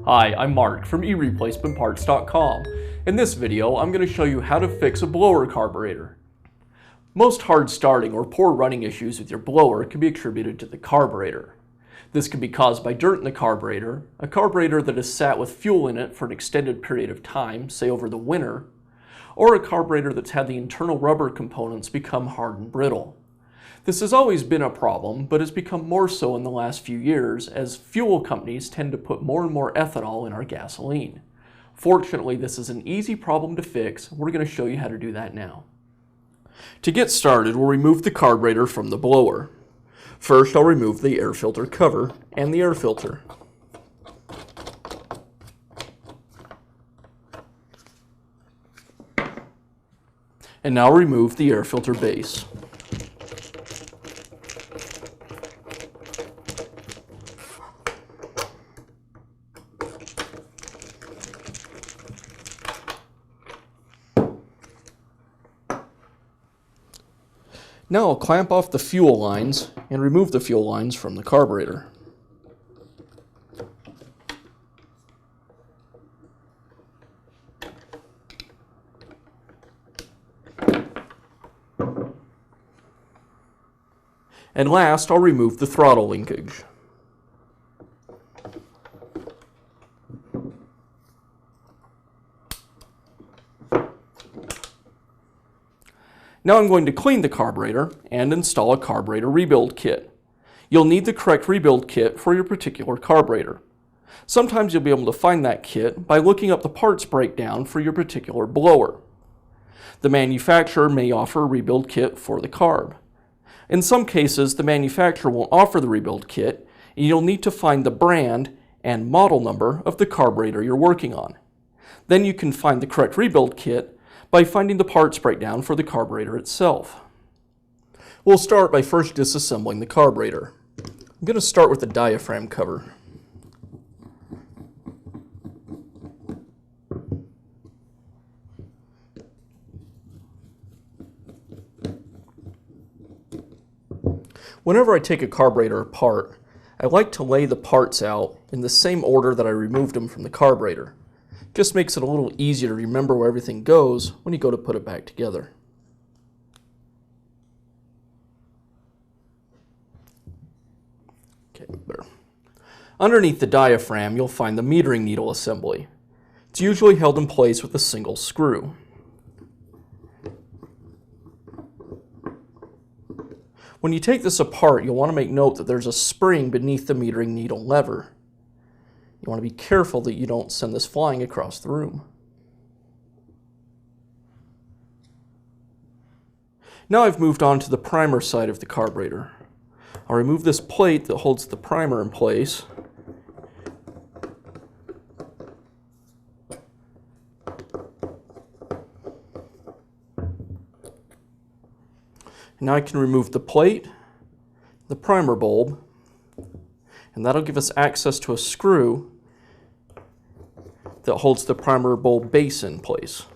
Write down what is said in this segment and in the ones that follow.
Hi, I'm Mark from eReplacementParts.com. In this video, I'm going to show you how to fix a blower carburetor. Most hard starting or poor running issues with your blower can be attributed to the carburetor. This can be caused by dirt in the carburetor, a carburetor that has sat with fuel in it for an extended period of time, say over the winter, or a carburetor that's had the internal rubber components become hard and brittle. This has always been a problem, but has become more so in the last few years as fuel companies tend to put more and more ethanol in our gasoline. Fortunately, this is an easy problem to fix. We're going to show you how to do that now. To get started, we'll remove the carburetor from the blower. First, I'll remove the air filter cover and the air filter. And now remove the air filter base. Now I'll clamp off the fuel lines and remove the fuel lines from the carburetor. And last, I'll remove the throttle linkage. Now I'm going to clean the carburetor and install a carburetor rebuild kit. You'll need the correct rebuild kit for your particular carburetor. Sometimes you'll be able to find that kit by looking up the parts breakdown for your particular blower. The manufacturer may offer a rebuild kit for the carb. In some cases, the manufacturer won't offer the rebuild kit, and you'll need to find the brand and model number of the carburetor you're working on. Then you can find the correct rebuild kit by finding the parts breakdown for the carburetor itself. We'll start by first disassembling the carburetor. I'm going to start with the diaphragm cover. Whenever I take a carburetor apart, I like to lay the parts out in the same order that I removed them from the carburetor. Just makes it a little easier to remember where everything goes when you go to put it back together. Okay, better. Underneath the diaphragm, you'll find the metering needle assembly. It's usually held in place with a single screw. When you take this apart, you'll want to make note that there's a spring beneath the metering needle lever. You want to be careful that you don't send this flying across the room. Now I've moved on to the primer side of the carburetor. I'll remove this plate that holds the primer in place. Now I can remove the plate, the primer bulb, and that'll give us access to a screw that holds the primer bulb base in place.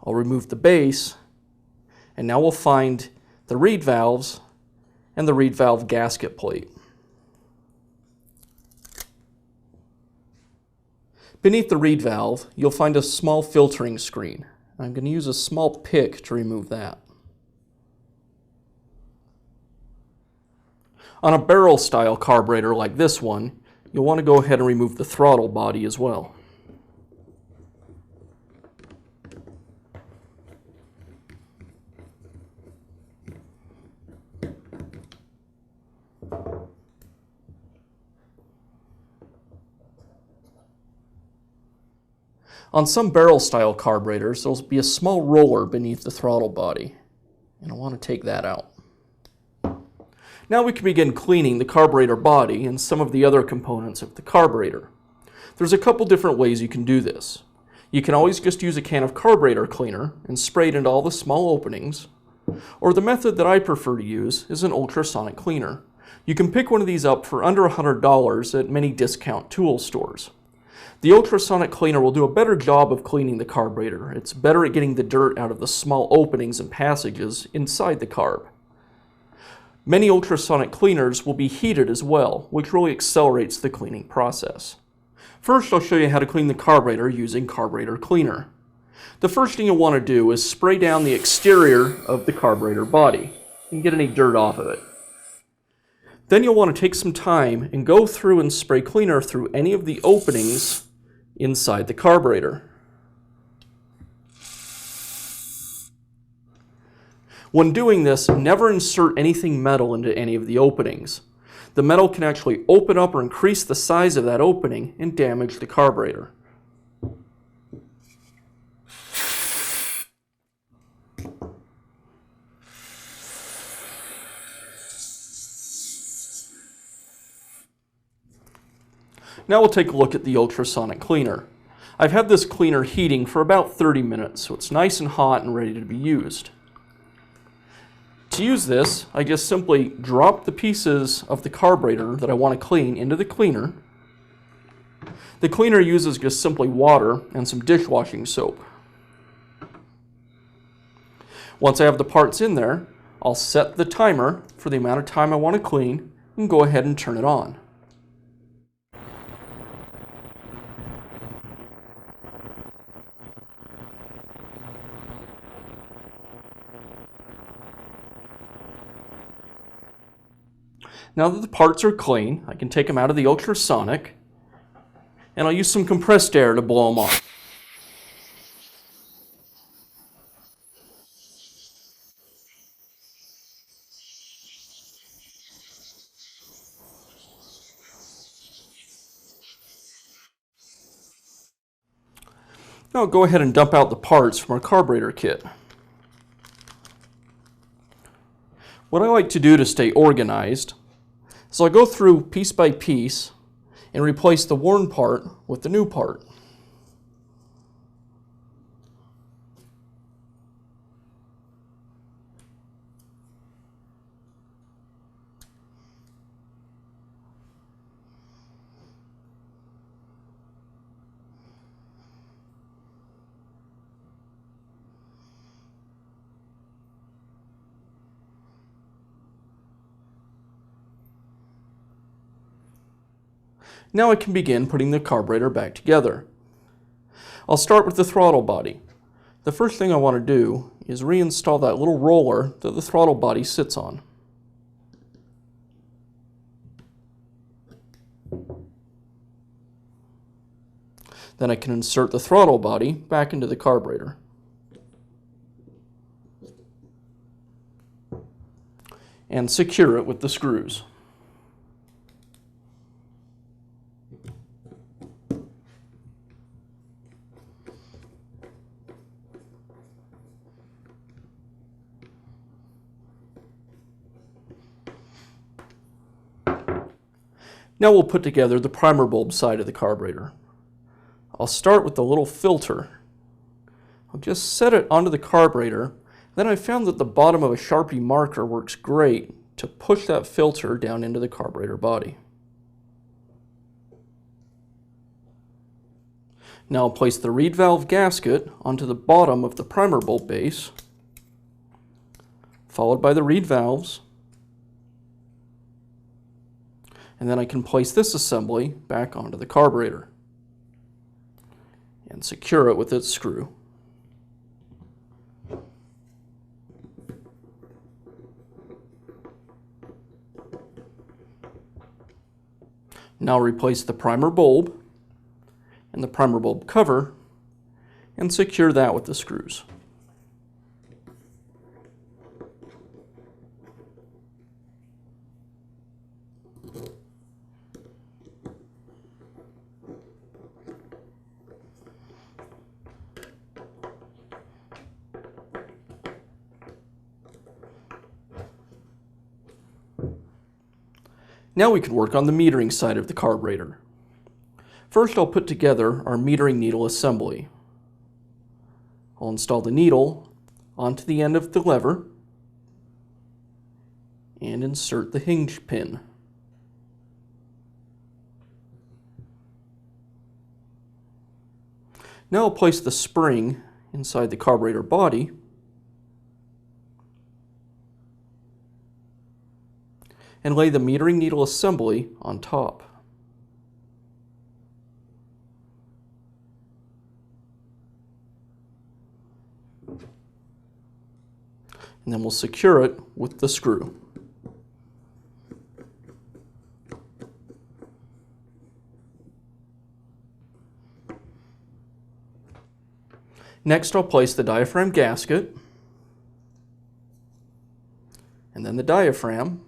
I'll remove the base, and now we'll find the reed valves and the reed valve gasket plate. Beneath the reed valve, you'll find a small filtering screen. I'm going to use a small pick to remove that. On a barrel style carburetor like this one, you'll want to go ahead and remove the throttle body as well. On some barrel style carburetors, there'll be a small roller beneath the throttle body, and I want to take that out. Now we can begin cleaning the carburetor body and some of the other components of the carburetor. There's a couple different ways you can do this. You can always just use a can of carburetor cleaner and spray it into all the small openings, or the method that I prefer to use is an ultrasonic cleaner. You can pick one of these up for under $100 at many discount tool stores. The ultrasonic cleaner will do a better job of cleaning the carburetor. It's better at getting the dirt out of the small openings and passages inside the carb. Many ultrasonic cleaners will be heated as well, which really accelerates the cleaning process. First, I'll show you how to clean the carburetor using carburetor cleaner. The first thing you'll want to do is spray down the exterior of the carburetor body and get any dirt off of it. Then you'll want to take some time and go through and spray cleaner through any of the openings inside the carburetor. When doing this, never insert anything metal into any of the openings. The metal can actually open up or increase the size of that opening and damage the carburetor. Now we'll take a look at the ultrasonic cleaner. I've had this cleaner heating for about 30 minutes, so it's nice and hot and ready to be used. To use this, I just simply drop the pieces of the carburetor that I want to clean into the cleaner. The cleaner uses just simply water and some dishwashing soap. Once I have the parts in there, I'll set the timer for the amount of time I want to clean and go ahead and turn it on. Now that the parts are clean, I can take them out of the ultrasonic, and I'll use some compressed air to blow them off. Now I'll go ahead and dump out the parts from our carburetor kit. What I like to do to stay organized, so I go through piece by piece and replace the worn part with the new part. Now I can begin putting the carburetor back together. I'll start with the throttle body. The first thing I want to do is reinstall that little roller that the throttle body sits on. Then I can insert the throttle body back into the carburetor. And secure it with the screws. Now we'll put together the primer bulb side of the carburetor. I'll start with the little filter. I'll just set it onto the carburetor. Then I found that the bottom of a Sharpie marker works great to push that filter down into the carburetor body. Now I'll place the reed valve gasket onto the bottom of the primer bulb base, followed by the reed valves. And then I can place this assembly back onto the carburetor and secure it with its screw. Now replace the primer bulb and the primer bulb cover and secure that with the screws. Now we can work on the metering side of the carburetor. First, I'll put together our metering needle assembly. I'll install the needle onto the end of the lever and insert the hinge pin. Now I'll place the spring inside the carburetor body and lay the metering needle assembly on top. And then we'll secure it with the screw. Next, I'll place the diaphragm gasket, and then the diaphragm,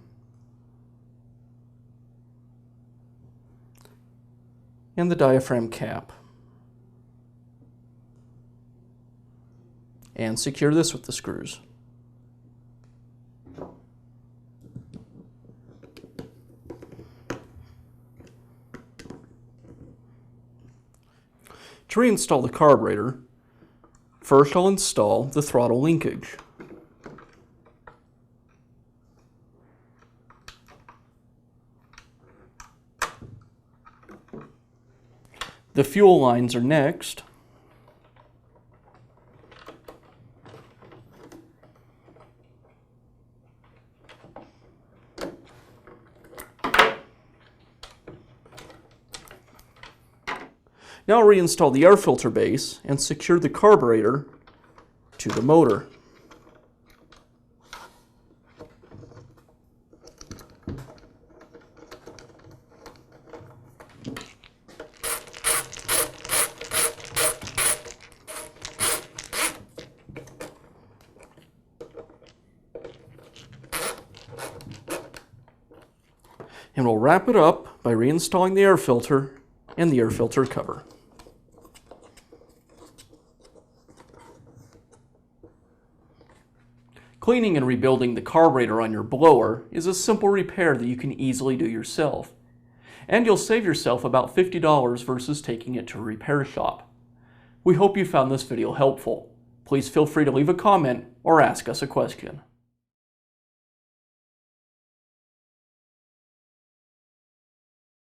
and the diaphragm cap, and secure this with the screws. To reinstall the carburetor, first I'll install the throttle linkage. The fuel lines are next. Now I'll reinstall the air filter base and secure the carburetor to the motor. And we'll wrap it up by reinstalling the air filter and the air filter cover. Cleaning and rebuilding the carburetor on your blower is a simple repair that you can easily do yourself. And you'll save yourself about $50 versus taking it to a repair shop. We hope you found this video helpful. Please feel free to leave a comment or ask us a question.